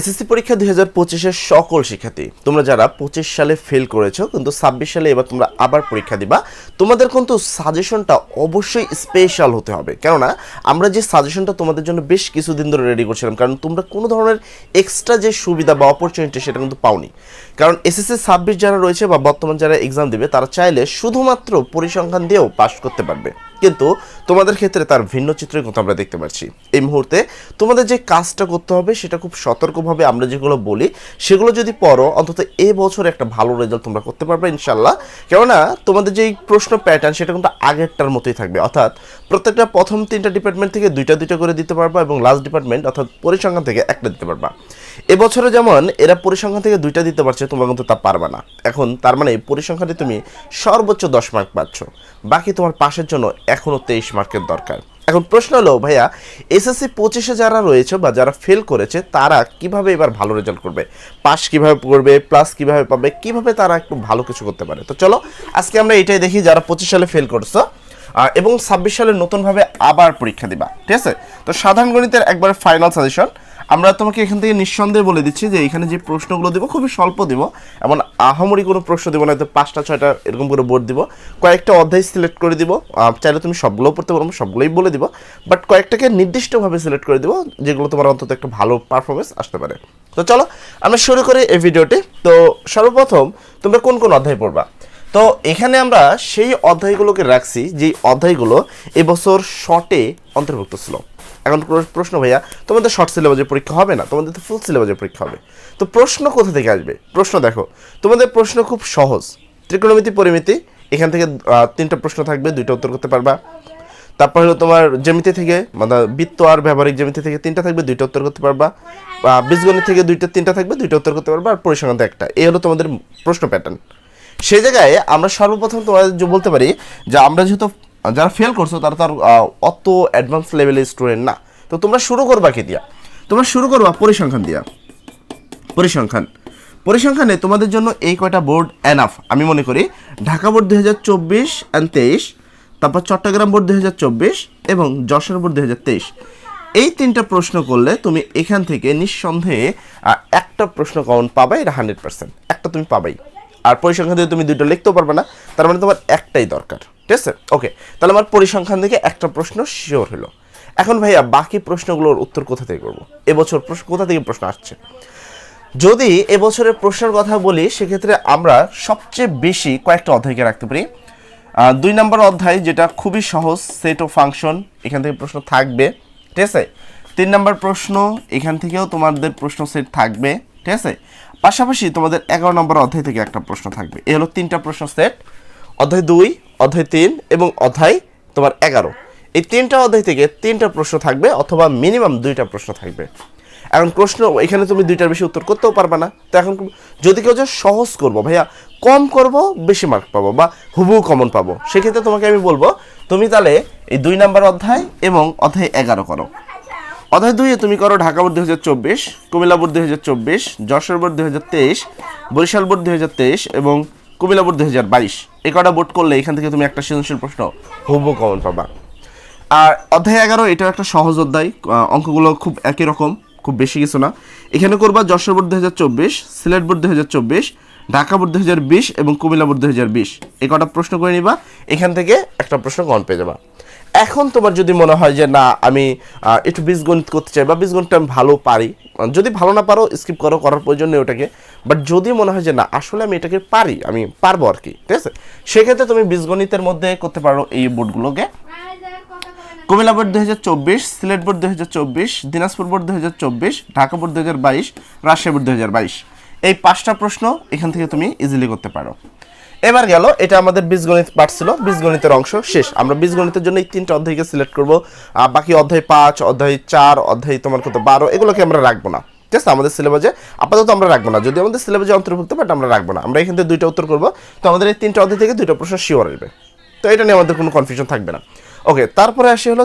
SSC পরীক্ষা 2025-এর সকল শিক্ষার্থী তোমরা যারা 25 সালে ফেল করেছো কিন্তু 26 সালে এবার তোমরা আবার পরীক্ষা দিবা, তোমাদের কিন্তু সাজেশনটা অবশ্যই স্পেশাল হতে হবে। কেননা আমরা যে সাজেশনটা তোমাদের জন্য বেশ কিছুদিন ধরে রেডি করছিলাম, কারণ তোমরা কোনো ধরনের এক্সট্রা যে সুবিধা বা অপরচুনিটি সেটা কিন্তু পাওনি। কারণ এসএসসি 26 যারা রয়েছে বা বর্তমান যারা এক্সাম দেবে তারা চাইলে শুধুমাত্র পরিসংখ্যান দিয়েও পাস করতে পারবে, কিন্তু তোমাদের ক্ষেত্রে তার ভিন্ন চিত্রই কিন্তু আমরা দেখতে পাচ্ছি। এই মুহূর্তে তোমাদের যে কাজটা করতে হবে সেটা খুব সতর্কভাবে আমরা যেগুলো বলি সেগুলো যদি পড়ো, অন্তত এই বছর একটা ভালো রেজাল্ট তোমরা করতে পারবে ইনশাল্লাহ। কেননা তোমাদের যেই প্রশ্ন প্যাটার্ন সেটা কিন্তু আগেরটার মতোই থাকবে, অর্থাৎ প্রত্যেকটা প্রথম 3টা ডিপার্টমেন্ট থেকে দুইটা করে দিতে পারবা এবং লাস্ট ডিপার্টমেন্ট অর্থাৎ পরিসংখ্যান থেকে একটা দিতে পারবা। এবছরে যেমন এরা পরিসংখ্যান থেকে 2টা দিতে পারছে, তোমরা কিন্তু তা পারবে না। এখন তার মানে পরিসংখ্যানে তুমি সর্বোচ্চ 10 মার্ক পাচ্ছ, বাকি তোমার পাশের জন্য এখনও 23 মার্কের দরকার। এখন প্রশ্ন হলো ভাইয়া, এসএসসি 25-এ যারা রয়েছে বা যারা ফেল করেছে তারা কিভাবে এবার ভালো রেজাল্ট করবে, পাস কিভাবে করবে, প্লাস কিভাবে পাবে, কিভাবে তারা একটু ভালো কিছু করতে পারে। তো চলো আজকে আমরা এটাই দেখি যারা 25 সালে ফেল করছো এবং 26 সালে নতুনভাবে আবার পরীক্ষা দিবা, ঠিক আছে। তো সাধারণ গণিতের একবারে ফাইনাল সাজেশন আমরা তোমাকে এখান থেকে নিঃসন্দেহে বলে দিচ্ছি যে এখানে যে প্রশ্নগুলো দেবো খুবই স্বল্প দিব, এমন আহামরি কোনো প্রশ্ন দেবো না, হয়তো 5টা 6টা এরকম করে বোর্ড দিব, কয়েকটা অধ্যায় সিলেক্ট করে দিব। চাইলে তুমি সবগুলোও পড়তে পারবো, সবগুলোই বলে দিব, বাট কয়েকটাকে নির্দিষ্টভাবে সিলেক্ট করে দিব যেগুলো তোমার অন্তত একটা ভালো পারফরমেন্স আসতে পারে। তো চলো আমরা শুরু করি এই ভিডিওটি। তো সর্বপ্রথম তোমরা কোন কোন অধ্যায় পড়বা, তো এখানে আমরা সেই অধ্যায়গুলোকে রাখছি যেই অধ্যায়গুলো এবছর শর্টে অন্তর্ভুক্ত ছিল। এখন প্রশ্ন ভাইয়া, তোমাদের শর্ট সিলেবাসের পরীক্ষা হবে না, তোমাদের তো ফুল সিলেবাসের পরীক্ষা হবে, তো প্রশ্ন কোথা থেকে আসবে? প্রশ্ন দেখো, তোমাদের প্রশ্ন খুব সহজ। ত্রিকোণমিতি পরিমিতি, এখান থেকে 3টা প্রশ্ন থাকবে, 2টা উত্তর করতে পারবা। তারপর হলো তোমার জ্যামিতি থেকে, মানে বৃত্ত আর ব্যবহারিক জ্যামিতি থেকে 3টা থাকবে, 2টা উত্তর করতে পারবা। বীজগণিত থেকে 3টা থাকবে, 2টা উত্তর করতে পারবা, আর পরিসংখ্যান একটা। এই হলো তোমাদের প্রশ্ন প্যাটার্ন। সেই জায়গায় আমরা সর্বপ্রথম তোমাদের বলতে পারি যে আমরা যেহেতু যারা ফেল করছো তারা তো আর অত অ্যাডভান্স লেভেলের স্টুডেন্ট না, তো তোমরা শুরু করবা কি দিয়া? তোমরা শুরু করবা পরিসংখ্যান দিয়া। পরিসংখ্যানে তোমাদের জন্য এই কয়টা বোর্ড এনাফ আমি মনে করি। ঢাকা বোর্ড 2024 and 23, তারপর চট্টগ্রাম বোর্ড 2024 এবং যশোর বোর্ড 2023। এই 3টা প্রশ্ন করলে তুমি এখান থেকে নিঃসন্দেহে একটা প্রশ্ন কমন পাবে, এটা 100%, একটা তুমি পাবাই। আর পরিসংখ্যান দিয়ে তুমি 2টা লিখতেও পারবে না, তার মানে তোমার একটাই দরকার, ঠিক আছে। ওকে, তাহলে আমার পরিসংখ্যান থেকে একটা প্রশ্ন শিওর হলো। এখন ভাইয়া বাকি প্রশ্নগুলোর উত্তর কোথা থেকে করবো? এবছর প্রশ্ন কোথা থেকে প্রশ্ন আসছে? যদি এবছরের প্রশ্নের কথা বলি সেক্ষেত্রে আমরা সবচেয়ে বেশি কয়েকটা অধ্যায়কে রাখতে পারি। 2 নম্বর অধ্যায় যেটা খুবই সহজ, সেট ও ফাংশন, এখান থেকে প্রশ্ন থাকবে, ঠিক আছে। 3 নম্বর প্রশ্ন, এখান থেকেও তোমাদের প্রশ্ন সেট থাকবে, ঠিক আছে। পাশাপাশি তোমাদের 11 নম্বর অধ্যায় থেকে একটা প্রশ্ন থাকবে। এই হলো 3টা প্রশ্ন সেট, অধ্যায় 2, অধ্যায় 3 এবং অধ্যায় তোমার 11। এই 3টা অধ্যায় থেকে 3টা প্রশ্ন থাকবে অথবা মিনিমাম 2টা প্রশ্ন থাকবে। এখন প্রশ্ন এখানে তুমি 2টার বেশি উত্তর করতেও পারবে না। তো এখন যদি কেউ যে সহজ করবো ভাইয়া, কম করব বেশি মার্ক পাবো বা হুবহু কমন পাবো, সেক্ষেত্রে তোমাকে আমি বলবো তুমি তাহলে এই 2 নম্বর অধ্যায় এবং অধ্যায় 11 করো। অধ্যায় 2-এ তুমি করো Dhaka board 2024, Cumilla board 2024, Jashore board 2023, Barishal board 2023 এবং কুমিল্লা বোর্ড 2022। এই কটা বোর্ড করলে এখান থেকে তুমি একটা সৃজনশীল প্রশ্ন হুবহু কমন পাবা। আর অধ্যায় 11 এটা একটা সহজ অধ্যায়, অঙ্কগুলো খুব একই রকম, খুব বেশি কিছু না। এখানে করবা Jessore board 2024, Sylhet board 2024, Dhaka board 2020 এবং কুমিল্লা বোর্ড 2020। এই কটা প্রশ্ন করে নিবা, এখান থেকে একটা প্রশ্ন কমন পেয়ে যাবা। এখন তোমার যদি মনে হয় যে না আমি একটু বীজগণিত করতে চাই বা বীজগণিতটা আমি ভালো পারি, যদি ভালো না পারো স্কিপ করো, করার প্রয়োজন নেই ওটাকে, বাট যদি মনে হয় যে না আসলে আমি এটাকে পারি, আমি পারবো আর কি, ঠিক আছে, সেক্ষেত্রে তুমি বীজগণিতের মধ্যে করতে পারো এই বোর্ডগুলোকে। Cumilla board 2024, Sylhet board 2024, Dinajpur board 2024, Dhaka board 2022, Rajshahi board 2022। এই 5টা প্রশ্ন এখান থেকে তুমি ইজিলি করতে পারো। এবার গেল, এটা আমাদের বীজগণিত পার্ট ছিল, বীজগণিতের অংশ শেষ। আমরা বীজগণিতের জন্য এই 3টা অধ্যায়কে সিলেক্ট করবো, বাকি অধ্যায় 5, অধ্যায় 4, অধ্যায় তোমার কত 12 এগুলোকে আমরা রাখবো না, ঠিক আছে। আমাদের সিলেবাসে আপাতত আমরা রাখবো না, যদি আমাদের সিলেবাসে অন্তর্ভুক্ত, বাট আমরা রাখবো না। আমরা এখান থেকে 2টা উত্তর করবো, তো আমাদের এই 3টা অধ্যায় থেকে 2টা প্রশ্ন শিওর আসবে, তো এটা নিয়ে আমাদের কোনো কনফিউশন থাকবে না। ওকে, তারপরে আসে হলো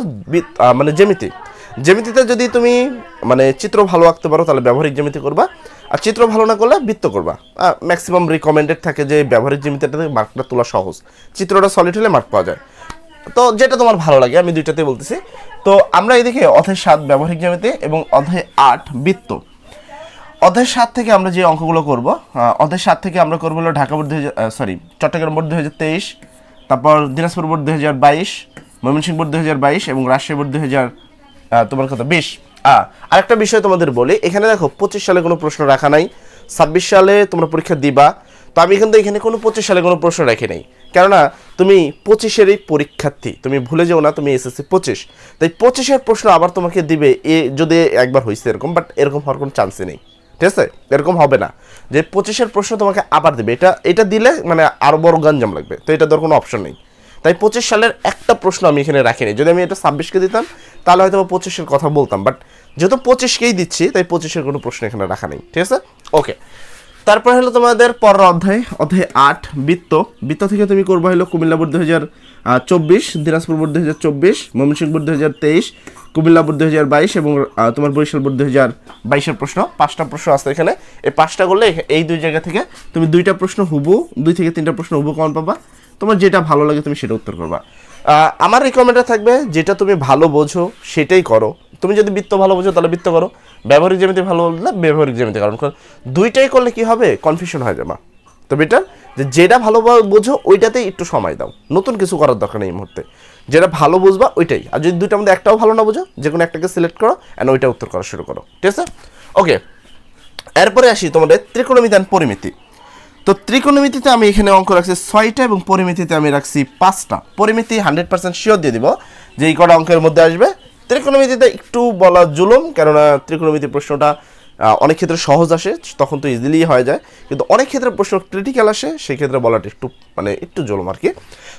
মানে জ্যামিতিতে যদি তুমি মানে চিত্র ভালো আঁকতে পারো তাহলে ব্যবহারিক জ্যামিতি করবা, আর চিত্র ভালো না করলে বৃত্ত করবা। ম্যাক্সিমাম রিকমেন্ডেড থাকে যে ব্যবহারিক জ্যামিতিটা থেকে মার্কটা তোলা সহজ, চিত্রটা সলিড হলে মার্ক পাওয়া যায়। তো যেটা তোমার ভালো লাগে, আমি 2টাতেই বলতেছি। তো আমরা এদিকে অধ্যায় 7 ব্যবহারিক জ্যামিতি এবং অধ্যায় 8 বৃত্ত। অধ্যায় 7 থেকে আমরা যে অঙ্কগুলো করব, অধ্যায় 7 থেকে আমরা করবো হলো ঢাকা বোর্ড চট্টগ্রাম বোর্ড 2023, তারপর দিনাজপুর বোর্ড 2022, ময়মনসিংহ বোর্ড 2022 এবং রাজশাহী বোর্ড 2000 তোমার কত 20। আরেকটা বিষয় তোমাদের বলি, এখানে দেখো 25 সালে কোনো প্রশ্ন রাখা নাই, 26 সালে তোমরা পরীক্ষা দিবা। তো আমি কিন্তু এখানে কোনো 25 সালে কোনো প্রশ্ন রাখি নাই, কেননা তুমি 25-এরই পরীক্ষার্থী, তুমি ভুলে যাও না তুমি এসএসসি 25, তাই 25-এর প্রশ্ন আবার তোমাকে দিবে। যদি একবার হয়েছে এরকম, বাট এরকম হওয়ার কোনো চান্সই নেই, ঠিক আছে? এরকম হবে না যে 25-এর প্রশ্ন তোমাকে আবার দেবে, এটা দিলে মানে আরও বড় গঞ্জাম লাগবে, তো এটা তোর কোনো অপশন নেই। তাই 25 সালের একটা প্রশ্ন আমি এখানে রাখিনি। যদি আমি এটা 26-কে দিতাম তাহলে হয়তো 25-এর কথা বলতাম, বাট যেহেতু 25-কেই দিচ্ছি তাই 25-এর কোনো প্রশ্ন এখানে রাখা নেই, ঠিক আছে? ওকে, তারপর হলো তোমাদের পরের অধ্যায় 8 বৃত্ত থেকে তুমি করবা হলো Comilla board 2024, Dinajpur board 2024, Mymensingh board 2023, Cumilla board 2022 এবং তোমার বরিশাল বোর্ড 2022-এর প্রশ্ন। 5টা প্রশ্ন আছে এখানে, এই 5টা করলে এই দুই জায়গা থেকে তুমি 2টা প্রশ্ন হুবু, 2 থেকে 3টা প্রশ্ন হুবু কমন পাবা। তোমার যেটা ভালো লাগে তুমি সেটা উত্তর করবা। আমার রিকমেন্ডটা থাকবে যেটা তুমি ভালো বোঝো সেটাই করো। তুমি যদি বৃত্ত ভালো বোঝো তাহলে বৃত্ত করো, ব্যবহারিক জ্যামিতি ভালো বললে ব্যবহারিক জ্যামিতি, কারণ দুইটাই করলে কি হবে, কনফিউশন হয়ে যাবে। তো বেটার যেটা ভালো বোঝো ওইটাতেই একটু সময় দাও, নতুন কিছু করার দরকার নেই এই মুহূর্তে। যেটা ভালো বুঝবা ওইটাই, আর যদি দুইটার মধ্যে একটাও ভালো না বোঝো যে কোনো একটাকে সিলেক্ট করো অ্যান্ড ওইটা উত্তর করা শুরু করো, ঠিক আছে? ওকে, এরপরে আসি তোমাদের ত্রিকোণমিতি অ্যান্ড পরিমিতি। তো ত্রিকোণমিতিতে আমি এখানে অঙ্ক রাখছি 6টা এবং পরিমিতিতে আমি রাখছি 5টা। পরিমিতি 100% শিওর দিয়ে দিব যে এই কটা অঙ্কের মধ্যে আসবে। ত্রিকোণমিতিতে একটু বলা জুলুম, কেননা ত্রিকোণমিতি প্রশ্নটা অনেক ক্ষেত্রে সহজ আসে, তখন তো ইজিলি হয়ে যায়, কিন্তু অনেক ক্ষেত্রে প্রশ্ন ক্রিটিক্যাল আসে, সেই ক্ষেত্রে বলাটা একটু জুলুম আর কি।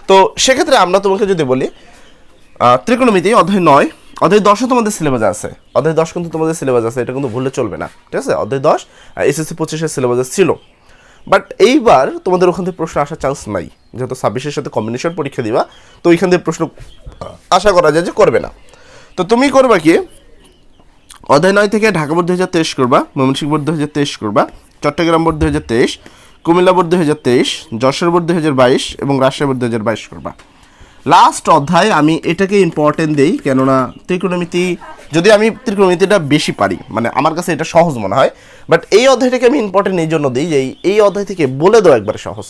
তো সেক্ষেত্রে আমরা তোমাকে যদি বলি ত্রিকোণমিতি অধ্যায় 9, অধ্যায় 10ও তোমাদের সিলেবাস আছে, অধ্যায় 10 কিন্তু তোমাদের সিলেবাস আছে, এটা কিন্তু ভুললে চলবে না, ঠিক আছে? অধ্যায় 10 এসএসসি 25-এর সিলেবাসে ছিল, বাট এইবার তোমাদের ওখান থেকে প্রশ্ন আসার চান্স নাই, যেহেতু 26-এর সাথে কম্বিনেশন পরীক্ষা দিবা, তো ওইখান থেকে প্রশ্ন আশা করা যায় যে করবে না। তো তুমি করবা কি, অধ্যায় 9 থেকে ঢাকা বোর্ড 2023 করবা, ময়মনসিংহ বোর্ড 2023 করবা, Chattogram board 2023, Cumilla board 2023, Jashore board 2022 এবং রাজশাহী বোর্ড 2022 করবা। লাস্ট অধ্যায় আমি এটাকে ইম্পর্টেন্ট দিই, কেননা ত্রিকোণমিতি যদি আমি ত্রিকোণমিতিটা বেশি পারি, মানে আমার কাছে এটা সহজ মনে হয়, বাট এই অধ্যায়টাকে আমি ইম্পর্টেন্ট এই জন্য দিই যে এই অধ্যায় থেকে বলে দেওয়া একবারে সহজ,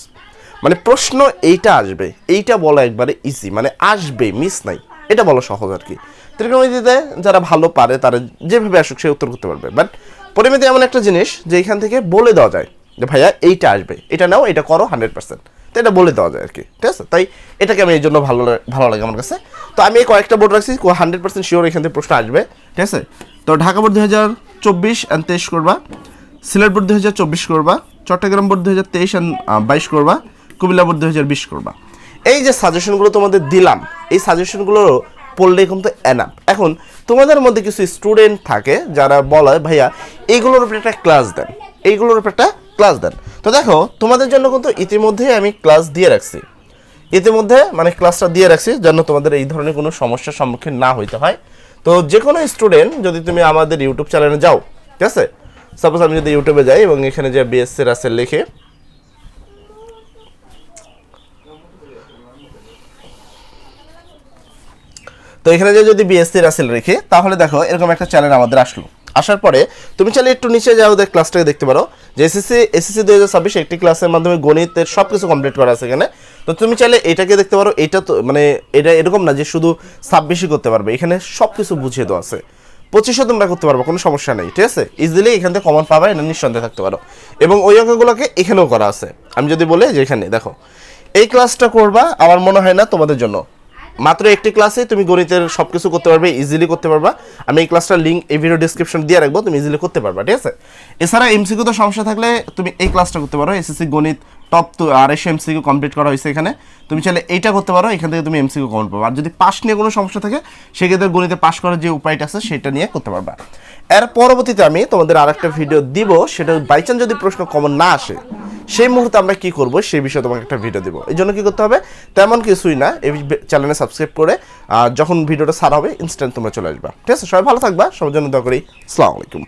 মানে প্রশ্ন এইটা আসবে, এইটা বলা একবারে ইজি, মানে আসবে, মিস নাই, এটা বলা সহজ আর কি। ত্রিকোণমিতিতে যারা ভালো পারে তারা যেভাবে আসুক সে উত্তর করতে পারবে, বাট পরিমিতি এমন একটা জিনিস যে এখান থেকে বলে দেওয়া যায় যে ভাইয়া এইটা আসবে, এটা নাও, এটা করো 100%, তো এটা বলে দেওয়া যায় আর কি, ঠিক আছে? তাই এটাকে আমি এই জন্য ভালো লাগে আমার কাছে। তো আমি এই কয়েকটা বোর্ড রাখছি 100% শিওর এখান থেকে প্রশ্ন আসবে, ঠিক আছে? তো ঢাকা বোর্ড 2024 অ্যান্ড 23 করবা, সিলেট বোর্ড 2024 করবা, চট্টগ্রাম বোর্ড 2023 অ্যান্ড 22 করবা, কুমিল্লা বোর্ড 2020 করবা। এই যে সাজেশনগুলো তোমাদের দিলাম, এই সাজেশনগুলো পড়লে কিন্তু এনাফ। এখন তোমাদের মধ্যে কিছু স্টুডেন্ট থাকে যারা বলে ভাইয়া এইগুলোর উপরে একটা ক্লাস দেন, এইগুলোর উপরে একটা ক্লাস দেন। তো দেখো তোমাদের জন্য কিন্তু ইতিমধ্যেই আমি ক্লাস দিয়ে রাখছি, মানে ক্লাসটা দিয়ে রাখছি যেন তোমাদের এই ধরনের কোনো সমস্যার সম্মুখীন না হইতে হয়। তো যে কোনো স্টুডেন্ট যদি তুমি আমাদের ইউটিউব চ্যানেলে যাও, ঠিক আছে? সাপোজ আমি যদি ইউটিউবে যাই এবং এখানে যে বিএসসি রাসেল লিখে, তো এখানে যদি বিএসসি রাসেল রেখে, তাহলে দেখো এরকম একটা চ্যানেল আমাদের আসলো। আসার পরে তুমি চাইলে একটু নিচে যাও, ক্লাসটাকে দেখতে পারো যে এসএসসি 2026 একটি ক্লাসের মাধ্যমে গণিতের সব কিছু কমপ্লিট করা আছে এখানে। তো তুমি চাইলে এটাকে দেখতে পারো। এটা তো মানে এটা এরকম না যে শুধু 26ই করতে পারবে, এখানে সব কিছু বুঝিয়ে দেওয়া আছে। 25ও তোমরা করতে পারবে, কোনো সমস্যা নেই, ঠিক আছে? ইজিলি এখান থেকে কমন পাবে, এটা নিঃসন্দেহে থাকতে পারো। এবং ওই অঙ্কগুলোকে এখানেও করা আছে। আমি যদি বলি যে এখানে দেখো এই ক্লাসটা করবা, আমার মনে হয় না তোমাদের জন্য মাত্র একটি ক্লাসে তুমি গণিতের সব কিছু করতে পারবে, ইজিলি করতে পারবা। আমি এই ক্লাসটার লিঙ্ক এই ভিডিও ডেসক্রিপশন দিয়ে রাখবো, তুমি ইজিলি করতে পারবা, ঠিক আছে? এছাড়া এমসিকিউ তো সমস্যা থাকলে তুমি এই ক্লাসটা করতে পারো। এসএসসি গণিত টপ 250 এমসিকিউ কমপ্লিট করা হয়েছে এখানে, তুমি চাইলে এইটা করতে পারো, এখান থেকে তুমি এমসিকিউ কমন পাবো। আর যদি পাস নিয়ে কোনো সমস্যা থাকে সেক্ষেত্রে গণিতে পাস করার যে উপায়টা আছে সেটা নিয়ে করতে পারবা। এর পরবর্তীতে আমি তোমাদের আরেকটা ভিডিও দিব, সেটা বাই চান্স যদি প্রশ্ন কমন না আসে সেই মুহূর্তে আমরা কি করব সেই বিষয়ে তোমাকে একটা ভিডিও দেবো। এই জন্য কি করতে হবে, তেমন কিছুই না, এই চ্যানেলে সাবস্ক্রাইব করে যখন ভিডিওটা ছাড়া হবে ইনস্ট্যান্ট তোমরা চলে আসবা, ঠিক আছে? সবাই ভালো থাকবা, সবার জন্য দোয়া করি। আসসালামু আলাইকুম।